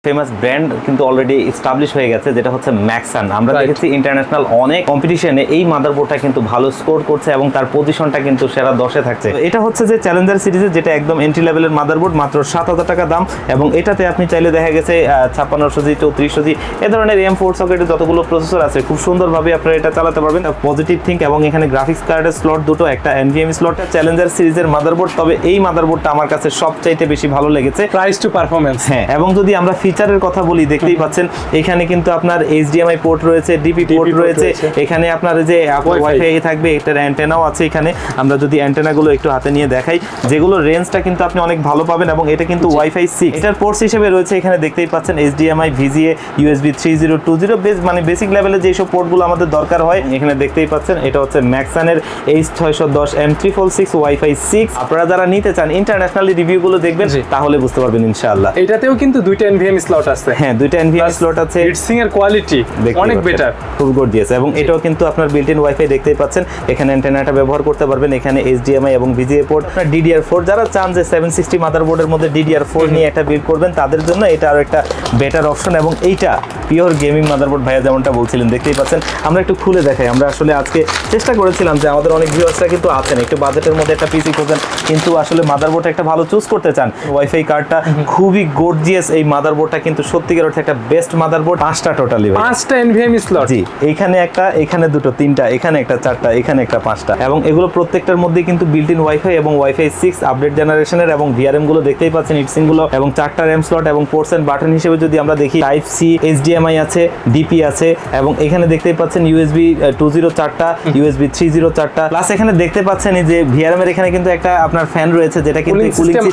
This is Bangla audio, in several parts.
ফেমাস ব্র্যান্ড কিন্তু অলরেডি এস্টাবলিশ হয়ে গেছে, যেটা হচ্ছে ম্যাক্সান। আমরা দেখেছি ইন্টারন্যাশনাল অনেক কম্পিটিশনে এই মাদারবোর্ডটা কিন্তু ভালো স্কোর করছে এবং তার পজিশনটা কিন্তু সেরা 10-এ থাকছে। এটা হচ্ছে যে চ্যালেঞ্জার সিরিজের, যেটা একদম এন্ট্রি লেভেলের মাদারবোর্ড, মাত্র 7,000 টাকা দাম। এবং এটাতে আপনি চাইলে দেখা গেছে 5600G 3400G এ ধরনের M4 সকেটের যতগুলো প্রসেসর আছে খুব সুন্দরভাবে আপনারা এটা চালাতে পারবেন। পজিটিভ থিঙ্ক এবং এখানে গ্রাফিক্স কার্ডের স্লট দুটো, একটা NVMe স্লট, চ্যালেঞ্জার সিরিজের মাদারবোর্ড। তবে এই মাদারবোর্ডটা আমার কাছে সবচাইতে বেশি ভালো লেগেছে প্রাইস টু পারফরম্যান্স। হ্যাঁ, এবং যদি আমরা ফিচারের কথা বলি, দেখতেই পাচ্ছেন এখানে কিন্তু আপনার HDMI পোর্ট রয়েছে, DP পোর্ট রয়েছে, এখানে আপনার যে ওয়াইফাই থাকবে, এটার অ্যান্টেনাও আছে এখানে। আমরা যদি অ্যান্টেনাগুলো একটু হাতে নিয়ে দেখাই, যেগুলো রেঞ্জটা কিন্তু আপনি অনেক ভালো পাবেন। এবং এটা কিন্তু ওয়াইফাই 6 এটার পোর্টস হিসেবে রয়েছে, এখানে দেখতেই পাচ্ছেন HDMI, VGA, USB 3020 মানে বেসিক লেভেলে যেসব পোর্টগুলো আমাদের দরকার হয়। এখানে দেখতেই পাচ্ছেন এটা হচ্ছে ম্যাক্সানের H610 M366 ওয়াইফাই 6। আপনারা যারা নিতে চান ইন্টারন্যাশনালি রিভিউগুলো দেখবেন, তাহলে বুঝতে পারবেন ইনশাআল্লাহ। এটাতেও কিন্তু দুইটা NVMe স্লট আছে। হ্যাঁ, দুইটা NVMe স্লট আছে। হিটসিং এর কোয়ালিটি অনেক বেটার, খুব গর্জিয়াস। এবং এটাও কিন্তু আপনার বিল্ট ইন ওয়াইফাই দেখতেই পাচ্ছেন, এখানে অ্যান্টেনাটা ব্যবহার করতে পারবেন। এখানে HDMI এবং VGA পোর্ট। আপনার DDR4 যারা চান যে 760 মাদারবোর্ডের মধ্যে DDR4 নিয়ে একটা বিল্ড করবেন, তাদের জন্য এটা আরো একটা বেটার অপশন। এবং এইটা পিওর গেমিং মাদারবোর্ড ভাইয়া যেমনটা বলছিলেন, দেখতেই পাচ্ছেন। আমরা একটু খুলে দেখাই। আমরা আসলে আজকে চেষ্টা করেছিলাম যে আমাদের অনেক ভিউয়ার্সরা কিন্তু আছেন একটু বাজেটের মধ্যে একটা পিসি খোঁজেন, কিন্তু আসলে মাদারবোর্ড একটা ভালো চুজ করতে চান। ওয়াইফাই কার্ডটা খুবই গর্জিয়াস। এই মাদারবোর্ডটা কিন্তু সত্যিকার অর্থে একটা বেস্ট মাদারবোর্ড। 5টা টোটালি, 5টা NVMe স্লট। জি, এইখানে একটা, এখানে দুটো, 3টা, এখানে একটা, 4টা, এখানে একটা, 5টা। এবং এগুলো প্রত্যেকটার মধ্যে কিন্তু বিল্ট ইন ওয়াইফাই এবং ওয়াইফাই 6 আপডেট জেনারেশনের। এবং VRM গুলো দেখতেই পাচ্ছেন, হিটসিং গুলো, এবং 4টা RAM স্লট। এবং পোর্টস এন্ড বাটন হিসেবে যদি আমরা দেখি, টাইপ সি, HDMI আছে, DP আছে, এবং এখানে দেখতেই পাচ্ছেন USB 20 4টা, USB 30 4টা, প্লাস এখানে দেখতে পাচ্ছেন এই যে VRM এর এখানে কিন্তু একটা আপনার ফ্যান রয়েছে, যেটা কিন্তু কুলিং সিস্টেম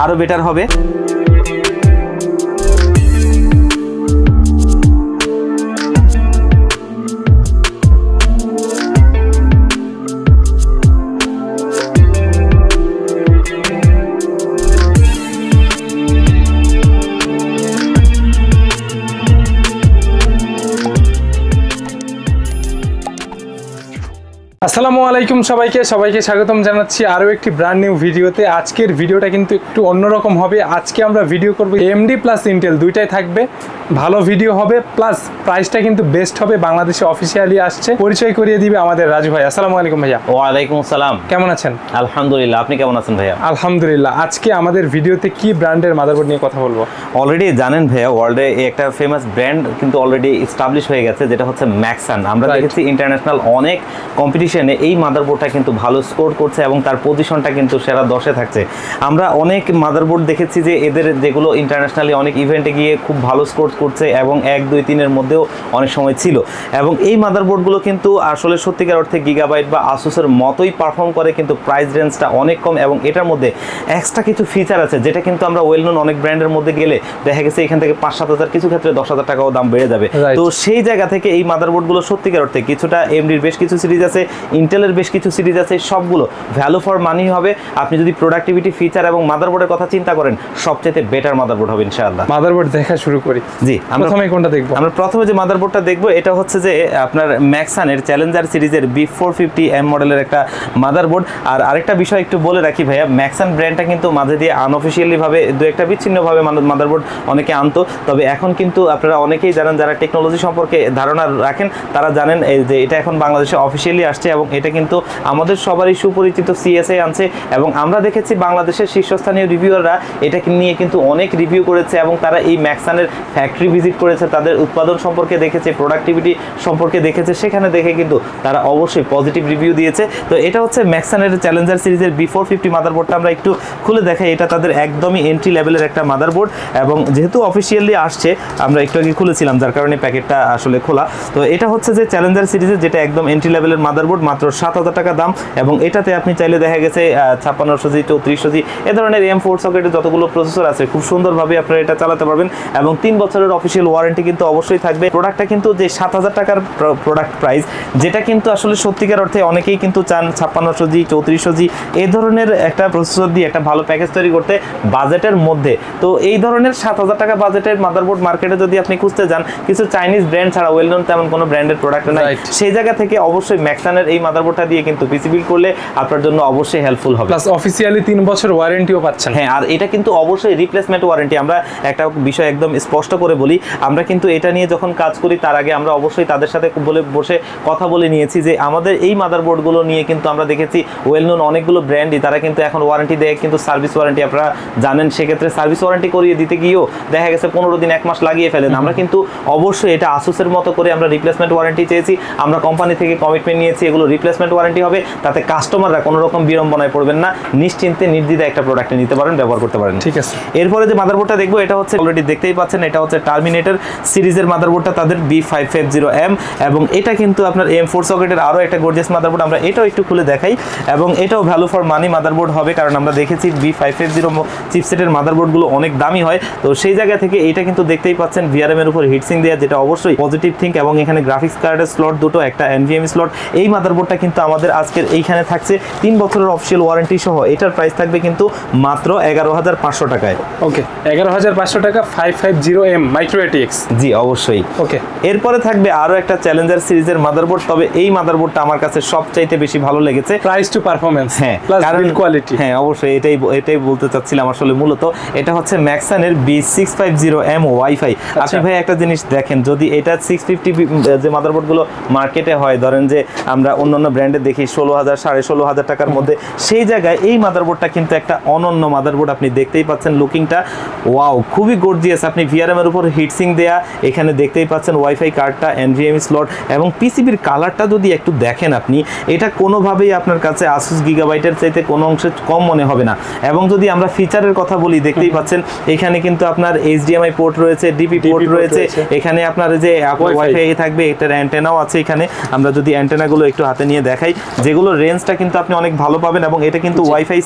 আরো বেটার হবে। আসসালামু আলাইকুম সবাইকে স্বাগতম জানাচ্ছি আরও একটি ব্র্যান্ড নিউ ভিডিওতে। আজকের ভিডিওটা কিন্তু একটু অন্যরকম হবে। আজকে আমরা ভিডিও করব AMD প্লাস ইন্টেল, দুইটাই থাকবে। ভালো ভিডিও হবে, প্লাস প্রাইসটা কিন্তু বেস্ট হবে। বাংলাদেশে অফিসিয়ালি আসছে, পরিচয় করিয়ে দিবে আমাদের রাজু ভাই। আসসালামু আলাইকুম ভাইয়া। ওয়ালাইকুম আসসালাম। কেমন আছেন? আলহামদুলিল্লাহ, আপনি কেমন আছেন ভাইয়া? আলহামদুলিল্লাহ। আজকে আমাদের ভিডিওতে কি ব্র্যান্ডের মাদারবোর্ড নিয়ে কথা বলবো? অলরেডি জানেন ভাইয়া, ওয়ার্ল্ডে একটা ফেমাস ব্র্যান্ড কিন্তু অলরেডি এস্টাবলিশ হয়ে গেছে, যেটা হচ্ছে ম্যাক্সান। আমরা দেখেছি ইন্টারন্যাশনাল অনেক কম্পিটিশনে এই মাদারবোর্ডটা কিন্তু ভালো স্কোর করছে এবং তার পজিশনটা কিন্তু সেরা 10-এ থাকছে। আমরা অনেক মাদারবোর্ড দেখেছি যে এদের যেগুলো ইন্টারন্যাশনালি অনেক ইভেন্টে গিয়ে খুব ভালো স্কোর করছে এবং 1, 2, 3-এর মধ্যেও অনেক সময় ছিল। এবং এই মাদারবোর্ডগুলো কিন্তু আসলে সত্যিকার অর্থে গিগাবাইট বা আসুসের মতোই পারফর্ম করে, কিন্তু প্রাইস রেঞ্জটা অনেক কম। এবং এটার মধ্যে এক্সট্রা কিছু ফিচার আছে, যেটা কিন্তু আমরা ওয়েল নোন অনেক ব্র্যান্ডের মধ্যে গেলে দেখা গেছে এখান থেকে 5-7 হাজার, কিছু ক্ষেত্রে 10,000 টাকাও দাম বেড়ে যাবে। তো সেই জায়গা থেকে এই মাদারবোর্ডগুলো সত্যিকার অর্থে কিছুটা AMDর বেশ কিছু সিরিজ আছে, ইন্টেলের বেশ কিছু সিরিজ আছে, সবগুলো ভ্যালু ফর মানি হবে। আপনি যদি প্রোডাক্টিভিটি, ফিচার এবং মাদারবোর্ডের কথা চিন্তা করেন, সবচেয়ে বেটার মাদারবোর্ড হবে ইনশাআল্লাহ। মাদারবোর্ড দেখা শুরু করি। জি, আমরা প্রথমে কোনটা দেখব? আমরা প্রথমে যে মাদারবোর্ডটা দেখব, এটা হচ্ছে যে আপনার ম্যাক্সানের চ্যালেঞ্জার সিরিজের B450M মডেলের একটা মাদারবোর্ড। আর আরেকটা বিষয় একটু বলে রাখি ভাইয়া, ম্যাক্সান ব্র্যান্ডটা কিন্তু মাঝে দিয়ে আনঅফিশিয়ালি ভাবে দু একটা বিচ্ছিন্নভাবে মাদারবোর্ড অনেকে আনতো। তবে এখন কিন্তু আপনারা অনেকেই জানেন, যারা টেকনোলজি সম্পর্কে ধারণা রাখেন, তারা জানেন যে এটা এখন বাংলাদেশে অফিসিয়ালি আসছে। এবং এটা কিন্তু আমাদের সবারই সুপরিচিত CSI আনছে। এবং আমরা দেখেছি বাংলাদেশের শীর্ষস্থানীয় রিভিউয়াররা এটাকে নিয়ে কিন্তু অনেক রিভিউ করেছে, এবং তারা এই ম্যাক্সানের ফ্যাক্টরি ভিজিট করেছে, তাদের উৎপাদন সম্পর্কে দেখেছে, প্রোডাক্টিভিটি সম্পর্কে দেখেছে। সেখানে দেখে কিন্তু তারা অবশ্যই পজিটিভ রিভিউ দিয়েছে। তো এটা হচ্ছে ম্যাক্সানের চ্যালেঞ্জার সিরিজের B450 মাদারবোর্ডটা আমরা একটু খুলে দেখাই। এটা তাদের একদমই এন্ট্রি লেভেলের একটা মাদারবোর্ড, এবং যেহেতু অফিসিয়ালি আসছে, আমরা একটু আগে খুলেছিলাম, যার কারণে প্যাকেটটা আসলে খোলা। তো এটা হচ্ছে যে চ্যালেঞ্জার সিরিজের, যেটা একদম এন্ট্রি লেভেলের মাদারবোর্ড, মাত্র 7,000 টাকা দাম। এবং এটাতে আপনি চাইলে দেখা গেছে 5600G 3400G এ ধরনের M4 সকেটের যতগুলো প্রসেসর আছে খুব সুন্দরভাবে আপনারা এটা চালাতে পারবেন। এবং 3 বছরের অফিসিয়াল ওয়ারেন্টি কিন্তু অবশ্যই থাকবে। প্রোডাক্টটা কিন্তু যে 7,000 টাকার প্রোডাক্ট প্রাইস, যেটা কিন্তু আসলে সত্যিকার অর্থে অনেকেই কিন্তু চান 5600G 3400G এই ধরনের একটা প্রসেসর দিয়ে একটা ভালো প্যাকেজ তৈরি করতে বাজেটের মধ্যে। তো এই ধরনের 7,000 টাকা বাজেটের মাদারবোর্ড মার্কেটে যদি আপনি খুঁজতে যান, কিছু চাইনিজ ব্র্যান্ড ছাড়া ওয়েল নোন তেমন কোনো ব্র্যান্ডের প্রোডাক্ট নাই। সেই জায়গা থেকে অবশ্যই ম্যাক্সানের এই এই মাদারবোর্ডটা দিয়ে কিন্তু পিসি বিল্ড করলে আপনার জন্য অবশ্যই হেল্পফুল হবে। প্লাস অফিসিয়ালি 3 বছর ওয়ারেন্টিও পাচ্ছেন। হ্যাঁ, আর এটা কিন্তু অবশ্যই রিপ্লেসমেন্ট ওয়ারেন্টি। আমরা একটা বিষয় একদম স্পষ্ট করে বলি, আমরা কিন্তু এটা নিয়ে যখন কাজ করি তার আগে আমরা অবশ্যই তাদের সাথে বসে কথা বলে নিয়েছি যে আমাদের এই মাদারবোর্ডগুলো নিয়ে কিন্তু আমরা দেখেছি ওয়েল নোন অনেকগুলো ব্র্যান্ডই তারা কিন্তু এখন ওয়ারেন্টি দেয়, কিন্তু সার্ভিস ওয়ারেন্টি আপনারা জানেন, সেক্ষেত্রে সার্ভিস ওয়ারেন্টি করিয়ে দিতে গিয়েও দেখা গেছে 15 দিন 1 মাস লাগিয়ে ফেলেন। আমরা কিন্তু অবশ্যই এটা আসুসের মতো করে আমরা রিপ্লেসমেন্ট ওয়ারেন্টি চেয়েছি, আমরা কোম্পানি থেকে কমিটমেন্ট নিয়েছি এগুলো রিপ্লেসমেন্ট ওয়ারেন্টি হবে, তাতে কাস্টমাররা কোনো রকম বিড়ম্বনায় পড়বেন না, নিশ্চিন্তে নির্দ্বিধায় একটা প্রোডাক্ট নিতে পারেন, ব্যবহার করতে পারেন। ঠিক আছে। এরপরে যে মাদারবোর্ডটা দেখবো এটা হচ্ছে অলরেডি দেখতেই পাচ্ছেন, এটা হচ্ছে টার্মিনেটর সিরিজের মাদারবোর্ডটা, তাদের B550M, এবং এটা কিন্তু আপনার M4 সকেটের আরো একটা গর্জিয়াস মাদারবোর্ড। আমরা এটাও একটু খুলে দেখাই, এবং এটাও ভ্যালু ফর মানি মাদারবোর্ড হবে, কারণ আমরা দেখেছি B550 চিপসেটের মাদারবোর্ডগুলো অনেক দামি হয়, তো সেই জায়গা থেকে এটা কিন্তু দেখতেই পাচ্ছেন VRM এর উপর হিটসিং দেওয়া, যেটা অবশ্যই পজিটিভ থিঙ্ক, এবং এখানে গ্রাফিক্স কার্ডের স্লট দুটো, একটা NVMe স্লট। এই মাদারবোর্ডটা কিন্তু আমাদের আজকের এইখানে থাকছে 3 বছরের অফিশিয়াল ওয়ারেন্টি সহ। এটার প্রাইস থাকবে কিন্তু মাত্র 11,500 টাকায়। ওকে, 11,500 টাকা 550M মাইক্রো ATX। জি অবশ্যই। ওকে, এরপরে থাকবে আরো একটা চ্যালেঞ্জার সিরিজের মাদারবোর্ড, তবে এই মাদারবোর্ডটা আমার কাছে সবচাইতে বেশি ভালো লেগেছে প্রাইস টু পারফরম্যান্স, হ্যাঁ, প্লাস বিল্ড কোয়ালিটি। হ্যাঁ অবশ্যই, এটাই বলতে চাচ্ছিলাম আসলে মূলত। এটা হচ্ছে ম্যাক্সানের B650M ওয়াইফাই। আপনি ভাই একটা জিনিস দেখেন, যদি এটা 650 যে মাদারবোর্ডগুলো মার্কেটে হয়, ধরেন যে আমরা অন্যান্য ব্র্যান্ডে দেখি 16,000 16,500 টাকার মধ্যে, সেই জায়গায় এই মাদারবোর্ডটা কিন্তু একটা অনন্য মাদারবোর্ড। আপনি দেখতেই পাচ্ছেন লুকিংটা, ওয়াও, খুবই গর্জিয়াস। আপনি VRM এর উপর হিটসিং দেয়া, এখানে দেখতেই পাচ্ছেন ওয়াইফাই কার্ডটা, NVMe স্লট, এবং পিসিবির কালারটা যদি একটু দেখেন আপনি, এটা কোনোভাবেই আপনার কাছে আসুস গিগাবাইটের চাইতে কোনো অংশে কম মনে হবে না। এবং যদি আমরা ফিচারের কথা বলি, দেখতেই পাচ্ছেন এখানে কিন্তু আপনার HDMI পোর্ট রয়েছে, DP পোর্ট রয়েছে, এখানে আপনার যে ওয়াইফাই থাকবে, এটার অ্যান্টেনাও আছে এখানে। আমরা যদি অ্যান্টেনাগুলো একটু হাতে নিয়ে দেখাই, যেগুলো রেঞ্জটা কিন্তু আপনি অনেক ভালো পাবেন, এবং এটা কিন্তু ওয়াইফাই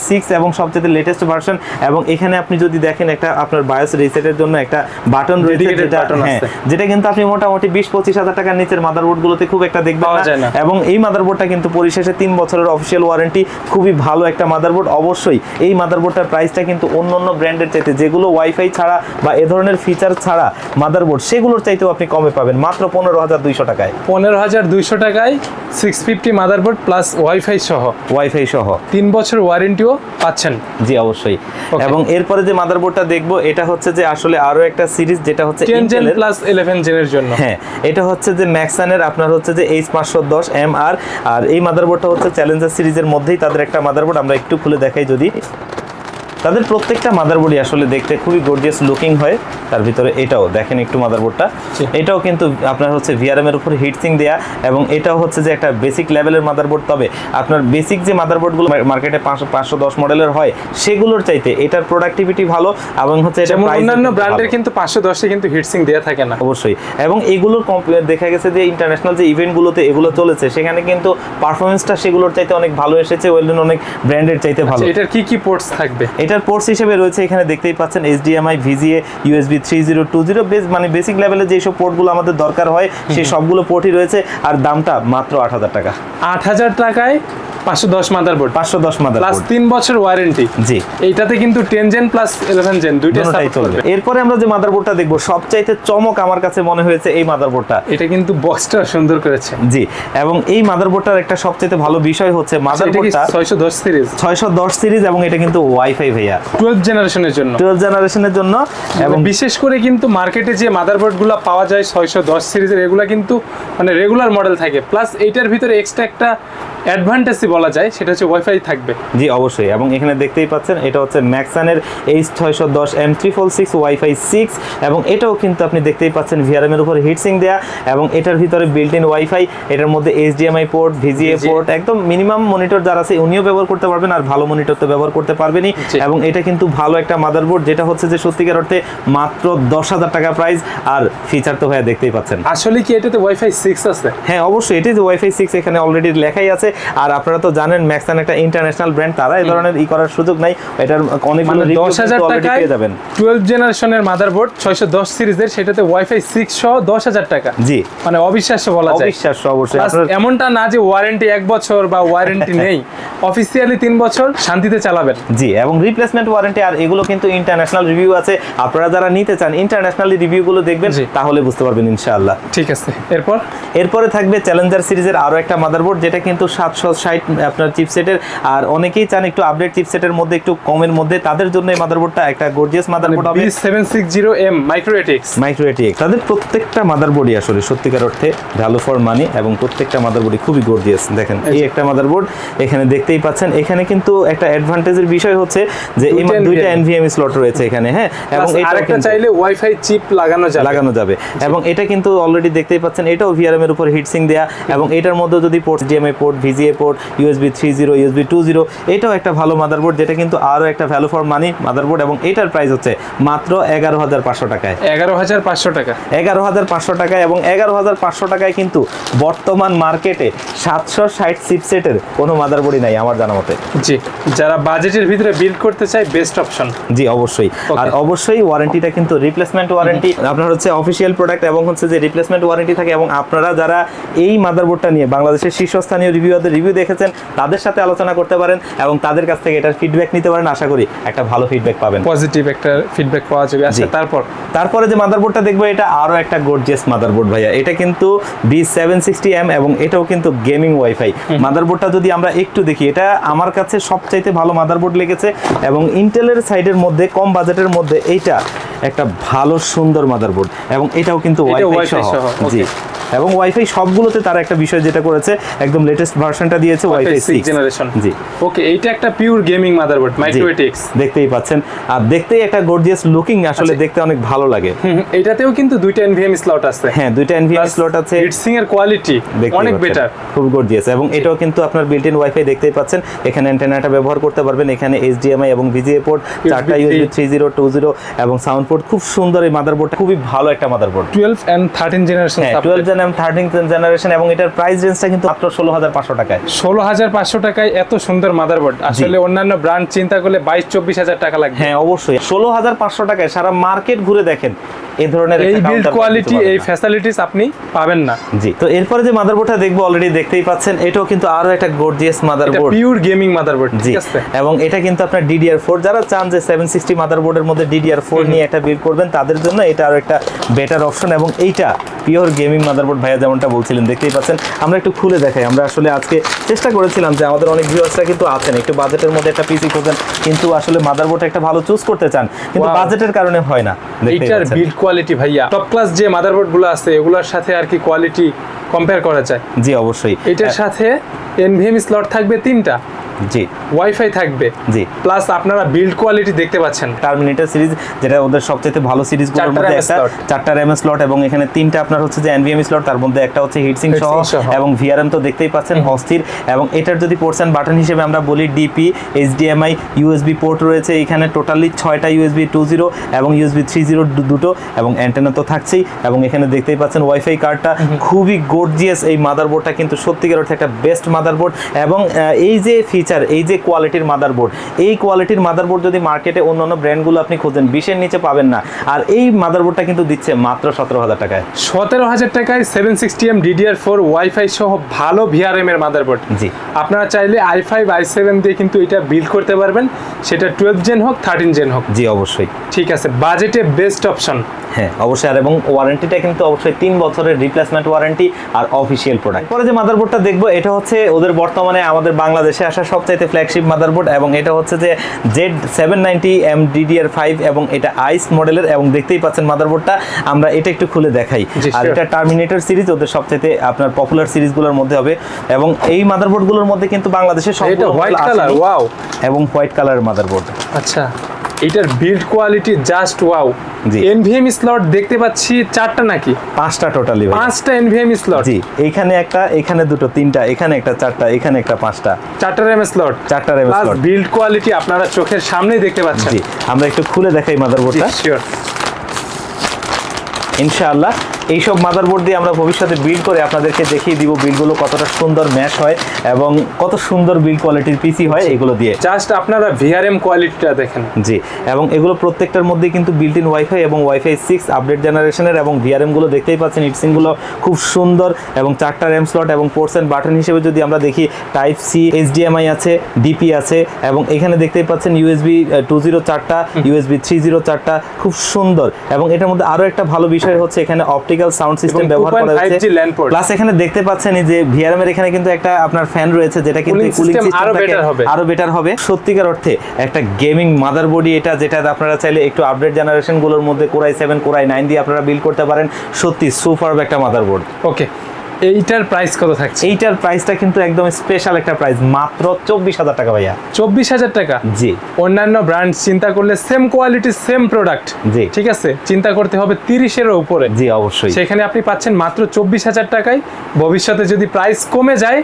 6 এবং সবচেয়ে লেটেস্ট ভার্সন। এবং এখানে আপনি যদি দেখেন একটা আপনার বায়োস রিসেটের জন্য একটা বাটন রয়েছে, যেটা কিন্তু আপনি মোটামুটি 20-25 হাজার টাকার নিচের মাদারবোর্ডগুলোতে খুব একটা দেখবেন না। এবং এই মাদারবোর্ডটা কিন্তু পরিশেষে 3 বছরের অফিশিয়াল ওয়ারেন্টি, খুবই ভালো একটা মাদারবোর্ড। অবশ্যই এই মাদারবোর্ডটার প্রাইসটা কিন্তু অন্যান্য ব্র্যান্ডের চাইতে, যেগুলো ওয়াইফাই ছাড়া বা এ ধরনের ফিচার ছাড়া মাদারবোর্ড, সেগুলোর চাইতেও আপনি কমে পাবেন মাত্র 15,200 টাকায়। 15,200 টাকায় 650 মাদারবোর্ড প্লাস ওয়াইফাই সহ 3 বছর ওয়ারেন্টিও পাচ্ছেন। জি অবশ্যই। এবং এরপরে যে মাদারবোর্ডটা দেখবো, এটা হচ্ছে যে আসলে আরো একটা সিরিজ, যেটা হচ্ছে 10 জেন প্লাস 11 জেনের জন্য। হ্যাঁ, এটা হচ্ছে যে ম্যাক্সানের আপনার হচ্ছে যে H510MR, আর এই মাদারবোর্ডটা হচ্ছে চ্যালেঞ্জার সিরিজের মধ্যেই তাদের একটা মাদারবোর্ড। আমরা একটু খুলে দেখাই যদি, তাদের প্রত্যেকটা মাদারবোর্ডই আসলে দেখতে খুবই গর্জিয়াস লুকিং হয়। তার ভিতরে এটাও দেখেন একটু মাদারবোর্ডটা, এটাও কিন্তু আপনার হচ্ছে VRM এর উপর হিটসিং দেয়া, এবং এটাও হচ্ছে যে একটা বেসিক লেভেলের মাদারবোর্ড। তবে আপনার বেসিক যে মাদারবোর্ডগুলো মার্কেটে 510 মডেলের হয়, সেগুলোর চাইতে এটার প্রোডাক্টিভিটি ভালো, এবং হচ্ছে এটা অন্যান্য ব্র্যান্ডের কিন্তু 510 এ কিন্তু হিটসিং দেয়া থাকে না। অবশ্যই। এবং এগুলোর দেখা গেছে যে ইন্টারন্যাশনাল যে ইভেন্টগুলোতে এগুলো চলেছে, সেখানে কিন্তু পারফরমেন্সটা সেগুলোর চাইতে অনেক ভালো এসেছে, ওয়েলডন অনেক ব্র্যান্ডের চাইতে ভালো। এটার কি পোর্টস থাকবে? এটার পোর্টস হিসেবে রয়েছে, এখানে দেখতেই পাচ্ছেন HDMI, VGA, USB 3.0 মানে বেসিক লেভেলে যেসব পোর্টগুলো আমাদের দরকার হয়, সেই সবগুলো পোর্টই রয়েছে। আর দামটা মাত্র 8,000 টাকা। 8,000 টাকায় 510 মাদারবোর্ড, 510 মাদারবোর্ড প্লাস 3 বছর ওয়ারেন্টি। জি, এইটাতে কিন্তু 10 জেন প্লাস 11 জেন দুইটাই চলবে। এরপরে আমরা যে মাদারবোর্ডটা দেখবো, সবচাইতে চমক আমার কাছে মনে হয়েছে এই মাদারবোর্ডটা। এটা কিন্তু বক্সটা সুন্দর করেছে। জি, এবং এই মাদারবোর্ডটার একটা সবচাইতে ভালো বিষয় হচ্ছে মাদারবোর্ডটা 610 সিরিজ, এবং এটা কিন্তু ওয়াইফাই ভাইয়া 12 জেনারেশনের জন্য। এবং বিশেষ করে কিন্তু মার্কেটে যে মাদারবোর্ডগুলো পাওয়া যায় 610 সিরিজের, এগুলা কিন্তু মানে রেগুলার মডেল থাকে, প্লাস এইটার ভিতরে এক্সট্রা একটা অ্যাডভান্টেজই বলা যায়, সেটা হচ্ছে ওয়াইফাই থাকবে। জি অবশ্যই। এবং এখানে দেখতেই পাচ্ছেন এটা হচ্ছে ম্যাক্সানের H610M346 ওয়াইফাই 6, এবং এটাও কিন্তু আপনি দেখতেই পাচ্ছেন VRM এর উপর হিটসিং দেয়া, এবং এটার ভিতরে বিল্ট ইন ওয়াইফাই, এটার মধ্যে HDMI পোর্ট, VGA পোর্ট, একদম মিনিমাম মনিটর যারা আছে উনিও ব্যবহার করতে পারবেন, আর ভালো মনিটর তো ব্যবহার করতে পারবেনই। এবং এটা কিন্তু ভালো একটা মাদারবোর্ড, যেটা হচ্ছে যে সত্যিকার অর্থে মাত্র 10,000 টাকা প্রাইস। আর ফিচার তো ভাইয়া দেখতেই পাচ্ছেন। আসলে কি এটাতে ওয়াইফাই 6 আছে? হ্যাঁ অবশ্যই, এটি যে ওয়াইফাই 6 এখানে অলরেডি লেখাই আছে, আর আপনারা তো জানেন ম্যাক্সান একটা ইন্টারন্যাশনাল ব্র্যান্ড, তারা এই ধরনের করার সুযোগ নাই। এটার অনেকগুলো রিভিউ 10,000 অলরেডি পেয়ে যাবেন। 12 জেনারেশনের মাদারবোর্ড 610 সিরিজের, সেটাতে ওয়াইফাই 6 সহ 10,000 টাকা। জি, মানে অবিশ্বাস্য বলা যায়। অবিশ্বাস্য অবশ্যই। Plus এমনটা না যে ওয়ারেন্টি 1 বছর বা ওয়ারেন্টি নেই, অফিসিয়ালি 3 বছর শান্তিতে চালাবেন। জি, এবং রিপ্লেসমেন্ট ওয়ারেন্টি, আর এগুলো কিন্তু ইন্টারন্যাশনাল রিভিউ আছে। আপনারা যারা নিতে চান ইন্টারন্যাশনালি রিভিউগুলো দেখবেন, তাহলে বুঝতে পারবেন ইনশাআল্লাহ। ঠিক আছে, এরপরে থাকবে চ্যালেঞ্জার সিরিজের আরো একটা মাদারবোর্ড, যেটা কিন্তু 760 আপনার চিপসেটের। আর অনেকেই চান একটু আপডেট চিপসেটের মধ্যে, একটু কমের মধ্যে, তাদের জন্য এই মাদারবোর্ডটা একটা গর্জিয়াস মাদারবোর্ড হবে। B760M micro ATX। তাদের প্রত্যেকটা মাদারবোর্ডই আসলে সত্যিকার অর্থে ভ্যালু ফর মানি, এবং প্রত্যেকটা মাদারবোর্ডই খুবই গর্জিয়াস। দেখেন এই একটা মাদারবোর্ড এখানে দেখতেই পাচ্ছেন। এখানে কিন্তু একটা অ্যাডভান্টেজের বিষয় হচ্ছে যে দুইটা NVMe স্লট রয়েছে এখানে, হ্যাঁ, এবং আরেকটা চাইলে ওয়াইফাই চিপ লাগানো যাবে। এবং এটা কিন্তু অলরেডি দেখতেই পাচ্ছেন, এটাও VRM এর উপর হিটসিং দেয়া, এবং এটার মধ্যে যদি port HDMI port, VGA port, USB 3.0, USB 2.0, এটাও একটা ভালো মাদারবোর্ড, যেটা কিন্তু আরো একটা ভ্যালু ফর মানি মাদারবোর্ড। এবং এটার প্রাইস হচ্ছে মাত্র 11,500 টাকায়। 11,500 টাকা, 11,500 টাকায়। এবং 11,500 টাকায় কিন্তু বর্তমান মার্কেটে 760 চিপসেটের কোনো মাদারবোর্ডই নাই আমার জানা মতে। জি, যারা বাজেটের ভিতরে বিল্ড করতে চায় বেস্ট অপশন। জি অবশ্যই। আর অবশ্যই ওয়ারেন্টিটা কিন্তু রিপ্লেসমেন্ট ওয়ারেন্টি, আপনার হচ্ছে অফিসিয়াল প্রোডাক্ট, এবং হচ্ছে যে রিপ্লেসমেন্ট ওয়ারেন্টি থাকে। এবং আপনারা যারা এই মাদারবোর্ডটা নিয়ে বাংলাদেশের শীর্ষস্থানীয় রিভিউয়ারদের রিভিউ দেখেছেন, তাদের সাথে আলোচনা করতে পারেন এবং তাদের কাছ থেকে এটার ফিডব্যাক নিতে পারেন। আশা করি একটা ভালো ফিডব্যাক পাবেন, পজিটিভ একটা ফিডব্যাক পাওয়া যাবে। আচ্ছা, তারপরে যে মাদারবোর্ডটা দেখবো, এটা আরো একটা গর্জিয়াস মাদারবোর্ড ভাইয়া। এটা কিন্তু B760M, এবং এটাও কিন্তু গেমিং ওয়াইফাই মাদারবোর্ডটা। যদি আমরা একটু দেখি, এটা আমার কাছে সবচাইতে ভালো মাদারবোর্ড লেগেছে, এবং ইন্টেলের সাইডের মধ্যে কম বাজেটের মধ্যে এইটা একটা ভালো সুন্দর মাদারবোর্ড। এবং এটাও কিন্তু ওয়াইফাই সহ। জি, এবং ওয়াইফাই সবগুলোতে তারা একটা বিষয় যেটা করেছে, একদম লেটেস্ট ভার্সনটা দিয়েছে, ওয়াইফাই 6 জেনারেশন। জি, ওকে, এইটা একটা pure gaming motherboard, micro ATX দেখতেই পাচ্ছেন। আর দেখতেই একটা গর্জিয়াস লুকিং, আসলে দেখতে অনেক ভালো লাগে। এটাতেও কিন্তু দুইটা NVMe স্লট আছে। হ্যাঁ, দুইটা NVMe স্লট আছে। হিটসিং এর কোয়ালিটি অনেক বেটার, খুব গর্জিয়াস। এবং এটাও কিন্তু আপনার বিল্ট ইন ওয়াইফাই দেখতেই পাচ্ছেন। এখানে অ্যান্টেনাটা ব্যবহার করতে পারবেন। এখানে HDMI এবং VGA পোর্ট, 4টা USB 3.0, 2.0 এবং সাউন্ড পোর্ট। খুব সুন্দর এই মাদারবোর্ডটা, খুবই ভালো একটা motherboard. 12 and 13 generation. 12 and 13 generation. এবং এটার প্রাইস রেঞ্জটা কিন্তু মাত্র 16,500 টাকায়। 16,500 টাকায় এত সুন্দর মাদারবোর্ড। আসলে অন্যান্য ব্র্যান্ড চিন্তা করলে 22-24,000 টাকা লাগবে। হ্যাঁ অবশ্যই, 16,500 টাকায় সারা মার্কেট ঘুরে দেখেন এই ধরনের এই বিল্ড কোয়ালিটি, এই ফ্যাসিলিটিস আপনি পাবেন না। জি, তো এরপরে যে মাদারবোর্ডটা দেখবো, অলরেডি দেখতেই পাচ্ছেন, এটাও কিন্তু আরো একটা gorgeous motherboard, pure gaming motherboard. ঠিক আছে, এবং এটা কিন্তু আপনার DDR4, যারা চান যে 760 মাদারবোর্ডের মধ্যে DDR4 নিয়ে একটা বিল্ড করবেন, তাদের জন্য এটা আরো একটা বেটার অপশন। এবং এইটা পিওর গেমিং মাদারবোর্ড ভাইয়া যেমনটা বলছিলেন, দেখতেই পাচ্ছেন। আমরা একটু খুলে দেখাই। আমরা আসলে আজকে চেষ্টা করেছিলাম যে আমাদের অনেক ভিউয়ার্সরা কিন্তু আছেন একটু বাজেটের মধ্যে একটা পিসি খোঁজেন, কিন্তু আসলে মাদারবোর্ড একটা ভালো চুজ করতে চান, কিন্তু বাজেটের কারণে হয় না। এইটার বিল্ড কোয়ালিটি ভাইয়া টপ ক্লাস। যে মাদারবোর্ড গুলো আছে এগুলোর সাথে আর কি কোয়ালিটি কম্পেয়ার করা যায়। জি অবশ্যই। এটার সাথে NVMe স্লট থাকবে 3টা। জি, ওয়াইফাই থাকবে। জি, প্লাস আপনারা বিল্ড কোয়ালিটি দেখতে পাচ্ছেন। টার্মিনেটর সিরিজ, যেটা ওদের সবচেয়ে ভালো সিরিজগুলোর মধ্যে একটা, 4টা RAM স্লট, এবং এখানে 3টা আপনার হচ্ছে যে NVMe স্লট, তার মধ্যে একটা হচ্ছে হিটসিং সহ, এবং VRM তো দেখতেই পাচ্ছেন অস্থির। এবং এটার যদি পোর্টস এন্ড বাটন হিসেবে আমরা বলি, DP, HDMI, USB পোর্ট রয়েছে এখানে টোটালি 6টা USB 2.0 এবং USB 3.0 দুটো, এবং অ্যান্টেনা তো থাকছেই। এবং এখানে দেখতেই পাচ্ছেন ওয়াইফাই কার্ডটা খুবই গর্জিয়াস। এই মাদারবোর্ডটা কিন্তু সত্যিকার অর্থে একটা বেস্ট মাদারবোর্ড। এবং এই যে ফিচার, এই যে কোয়ালিটির মাদারবোর্ড, এই কোয়ালিটির মাদারবোর্ড যদি মার্কেটে অন্যান্য ব্র্যান্ডগুলো আপনি খোঁজেন 20-এর নিচে পাবেন না। আর এই মাদারবোর্ডটা কিন্তু দিচ্ছে মাত্র 17,000 টাকায়। 17,000 টাকায় 760M DDR4 ওয়াইফাই সহ ভালো VRM এর মাদারবোর্ড। জি, আপনারা চাইলে i5 i7 দিয়ে কিন্তু এটা বিল্ড করতে পারবেন, সেটা 12 জেন হোক 13 জেন হোক। জি অবশ্যই। ঠিক আছে, বাজেটে বেস্ট অপশন। হ্যাঁ অবশ্যই। আর এবং ওয়ারেন্টিটা কিন্তু অবশ্যই 3 বছরের রিপ্লেসমেন্ট ওয়ারেন্টি আর অফিসিয়াল প্রোডাক্ট। পরে যে মাদারবোর্ডটা দেখবো, এটা হচ্ছে ওদের বর্তমানে আমাদের বাংলাদেশে আসা সবচাইতে ফ্ল্যাগশিপ মাদারবোর্ড, এবং এটা হচ্ছে যে Z790M DDR5, এবং এটা আইস মডেলের। এবং দেখতেই পাচ্ছেন মাদারবোর্ডটা, আমরা এটা একটু খুলে দেখাই। আর এটা টার্মিনেটর সিরিজ, ওদের সবচাইতে আপনার পপুলার সিরিজগুলোর মধ্যে হবে। এবং এই মাদারবোর্ডগুলোর মধ্যে কিন্তু বাংলাদেশে সবগুলো হোয়াইট কালার, ওয়াও, এবং হোয়াইট কালার মাদারবোর্ড। আচ্ছা, এটার বিল্ড কোয়ালিটি জাস্ট ওয়াও। জি, NVMe স্লট দেখতে পাচ্ছি 4টা নাকি 5টা টোটালি? 5টা NVMe স্লট। জি, এইখানে একটা, এখানে দুটো, 3টা, এখানে একটা, 4টা, এখানে একটা, 5টা, 4টা RAM স্লট, 4টা RAM স্লট। বিল্ড কোয়ালিটি আপনারা চোখের সামনেই দেখতে পাচ্ছেন। জি, আমরা একটু খুলে দেখাই মাদারবোর্ডটা। শিওর। ইনশাআল্লাহ এইসব মাদারবোর্ড দিয়ে আমরা ভবিষ্যতে বিল্ড করে আপনাদেরকে দেখিয়ে দিব বিল্ডগুলো কতটা সুন্দর ম্যাশ হয় এবং কত সুন্দর বিল্ড কোয়ালিটির পিসি হয় এগুলো দিয়ে। জাস্ট আপনারা ভিআরএম কোয়ালিটিটা দেখেন। জি, এবং এগুলো প্রত্যেকটার মধ্যে কিন্তু বিল্ট ইন ওয়াইফাই এবং ওয়াইফাই 6 আপডেট জেনারেশনের, এবং ভিআরএম গুলো দেখতেই পাচ্ছেন হিটসিংগুলো খুব সুন্দর, এবং 4টা র্যাম স্লট এবং পোর্টস এন্ড বাটন হিসেবে যদি আমরা দেখি টাইপ সি, এইচডিএমআই আছে, ডিপি আছে, এবং এখানে দেখতেই পাচ্ছেন ইউএসবি 2.0 4টা, ইউএসবি 3.0 4টা, খুব সুন্দর। এবং এটার মধ্যে আরো একটা ভালো বিষয় হচ্ছে এখানে অপটিক্যাল সাউন্ড সিস্টেম ব্যবহার করা হয়েছে, প্লাস এখানে দেখতে পাচ্ছেন এই যে ভিআরএম এর এখানে কিন্তু একটা আপনার ফ্যান রয়েছে যেটা কিন্তু কুলিং সিস্টেম আরো বেটার হবে। সত্যিকার অর্থে একটা গেমিং মাদারবোর্ডই এটা, যেটা আপনারা চাইলে একটু আপডেট জেনারেশন গুলোর মধ্যে কোরাই 7 কোরাই 9 দিয়ে আপনারা বিল্ড করতে পারেন। সত্যি সুপারব একটা মাদারবোর্ড। ওকে, এইটার প্রাইস কত থাকছে? এইটার প্রাইসটা কিন্তু একদম স্পেশাল একটা প্রাইস, মাত্র 24,000 টাকা ভাইয়া। 24,000 টাকা? জি। অন্যান্য ব্র্যান্ড চিন্তা করলে সেম কোয়ালিটি সেম প্রোডাক্ট, জি ঠিক আছে, চিন্তা করতে হবে 30-এর উপরে। জি অবশ্যই। সেখানে আপনি পাচ্ছেন মাত্র 24,000 টাকায়। ভবিষ্যতে যদি প্রাইস কমে যায়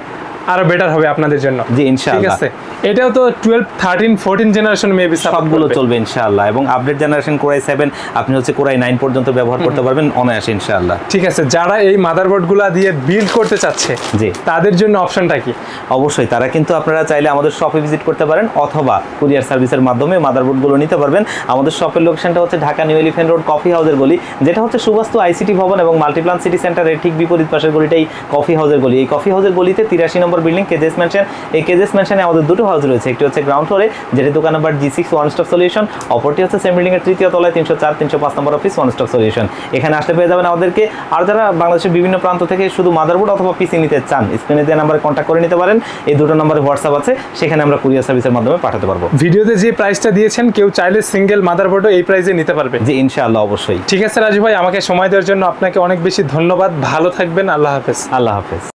আরো বেটার হবে আপনাদের জন্য। জি ইনশাআল্লাহ। ঠিক আছে, এটাও তো 12, 13, 14 জেনারেশন মেবি সবগুলো চলবে ইনশাআল্লাহ, এবং আপডেট জেনারেশন কোরাই 7 আপনি হচ্ছে কোরাই 9 পর্যন্ত ব্যবহার করতে পারবেন অনায়াসে ইনশাআল্লাহ। ঠিক আছে, যারা এই মাদারবোর্ডগুলো দিয়ে বিল্ড করতে চাচ্ছে জি তাদের জন্য অপশনটা কি? অবশ্যই তারা কিন্তু আপনারা চাইলে আমাদের শপে ভিজিট করতে পারেন অথবা কুরিয়ার সার্ভিসের মাধ্যমে মাদারবোর্ডগুলো নিতে পারবেন। আমাদের শপের লোকেশনটা হচ্ছে Dhaka new elephant road coffee হাউসের গলি, যেটা হচ্ছে সুবাস্তু আইসিটি ভবন এবং মাল্টিপ্লান সিটি সেন্টারের ঠিক বিপরীত পাশের গলিটাই কফি হাউসের গলি। এই কফি হাউসের গলিতে 83 নম্বর বিল্ডিং কেজেস ম্যানশন। এই কেজেস ম্যানশনে আমাদের দুটো হাউস রয়েছে, একটি হচ্ছে গ্রাউন্ড ফ্লোরে যেটি দোকান number G6 one stop solution, অপরটি হচ্ছে সেম বিল্ডিং এর তৃতীয় তলায় 304, 305 নম্বর অফিস ওয়ান স্টপ সলিউশন। এখানে আসতে পেয়ে যাবেন আমাদেরকে। আর যারা বাংলাদেশের বিভিন্ন প্রান্ত থেকে শুধু মাদারবোর্ড অথবা পিসি নিতে চান, স্ক্রিনে দেওয়া নাম্বারে কন্ট্যাক্ট করে নিতে পারেন। এই দুটো নম্বরে হোয়াটসঅ্যাপ আছে, সেখানে আমরা কুরিয়ার সার্ভিসের মাধ্যমে পাঠাতে পারবো। ভিডিওতে যে প্রাইসটা দিয়েছেন কেউ চাইলে সিঙ্গেল মাদারবোর্ডও এই প্রাইসে নিতে পারবে। জি ইনশাআল্লাহ অবশ্যই। ঠিক আছে রাজু ভাই, আমাকে সময় দেওয়ার জন্য আপনাকে অনেক বেশি ধন্যবাদ। ভালো থাকবেন, আল্লাহ হাফেজ। আল্লাহ হাফেজ।